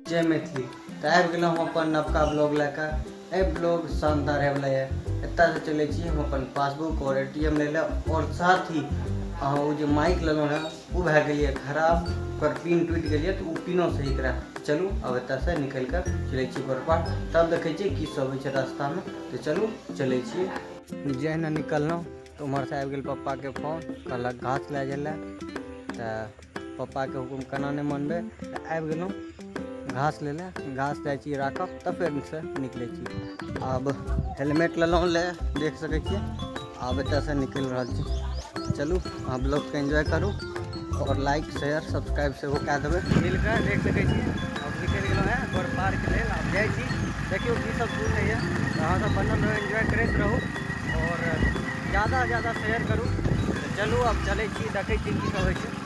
जय मैथिली। तो आबि गेलहुँ हम अपन नवका ब्लॉग लेकर। ब्लॉग शानदार है एतऽ से चले हम अपन पासबुक और ATM ले और साथ ही वो जो माइक लेलहुँ है वो भए गेलिए खराब, ओकर पिन टूटि गेलिए तो वो पिनो सही करा। चलू अब एतऽ से निकल कर चले घरपर, तब देखे की सब होइ छै रास्ता में। तो चलू चले। जहिना निकललहुँ तो उम्हर से आबि गेल पप्पा के फोन, कहलक घास लै जाइ लए। तो पप्पा के हुकुम केना नहीं मानबे, आबि गेलहुँ घास ले ले। घास जाइ राखब तब फिर से निकले। अब हेलमेट लेलहुँ ले, देख सके छिए। अब एतऽ से निकल रहा छी। चलू अहाँ ब्लॉग के एंजॉय करू और लाइक शेयर सब्सक्राइब से वो कह देवे मिलकर देख सके छिए। अब निकल गए हैं गोर पार के लिए। अब जाइ छी, देखियो की सब सुन रही है। अहाँ सब बनल रहो, एंजॉय करते रहू और ज़्यादा से ज़्यादा शेयर करू। तो चलू अब चले छी, देखे छी की सब होइ छै।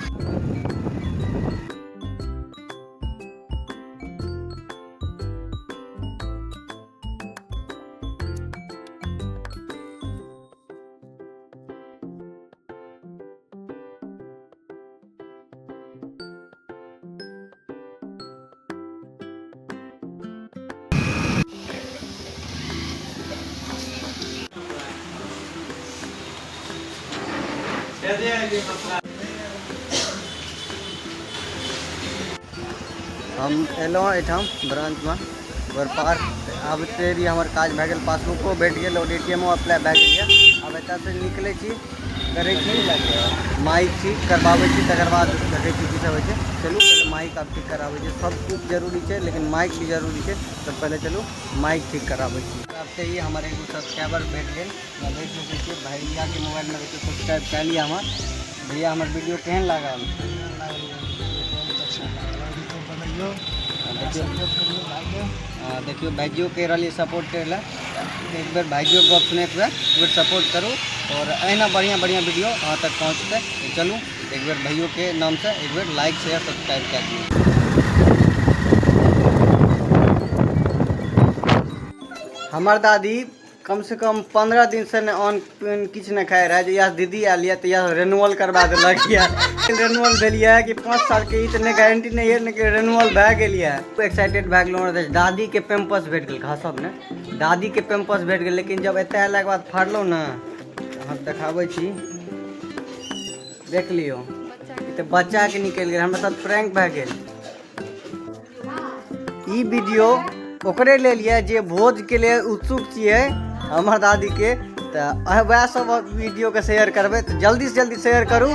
हम एलहुँ एहिठाम ब्रांच में गोर पार। अब तेरी हमार काज भए गेल, पासबुको भेट गेल और ATM अप्लाई भए गेल। अब एतऽ से निकले छी, करे छी माइक ठीक करवावे छी, तकर बाद देखे छी की सब होइ छै। चलू पहले माइक अब ठीक करावे छी, सब कुछ जरूरी है लेकिन माइक भी जरूरी है। तो पहले चलू माइक ठीक करावे छी। अब से ही हमारे एगो सब्सक्राइबर भेट गेल, देख सकै छियै भैया के मोबाइल में सब्सक्राइब कर लिया हमार। भैया हमार वीडियो केहन लागल? देखियो भाइयों के रही सपोर्ट कर एक बार भाइयों को सुने एक बार सपोर्ट करूँ और अहिना बढ़िया बढ़िया वीडियो अहाँ तक पहुँचते। तो चलू एक बार भाइयों के नाम से एक बार लाइक शेयर सब्सक्राइब कर दिए। हमार दादी कम से कम 15 दिन से ऑन किछु नहीं खाए रहे। जहिया दीदी आलिए तहिया रेनुअल करवा दिलक रेनुअल दिलिए कि 5 साल के इतने गारंटी नहीं है लेकिन रेनुअल भए गेलिए। एक्साइटेड भए गेलहुँ। दादी के पेम्पस भेट गेल, घासब ने दादी के पेम्पस भेट गेल। लेकिन जब एतऽ अयलाके बाद फाड़लहुँ ना, हम देखाबै छी, देख लियो तो बच्चा के निकल गए। हमरा साथ प्रैंक भए गेल। ई वीडियो ओकरे ले लिए जे भोज के लिए उत्सुक छिए हमार दादी के। तो वह सब वीडियो के शेयर करबे, तो जल्दी से जल्दी शेयर करू।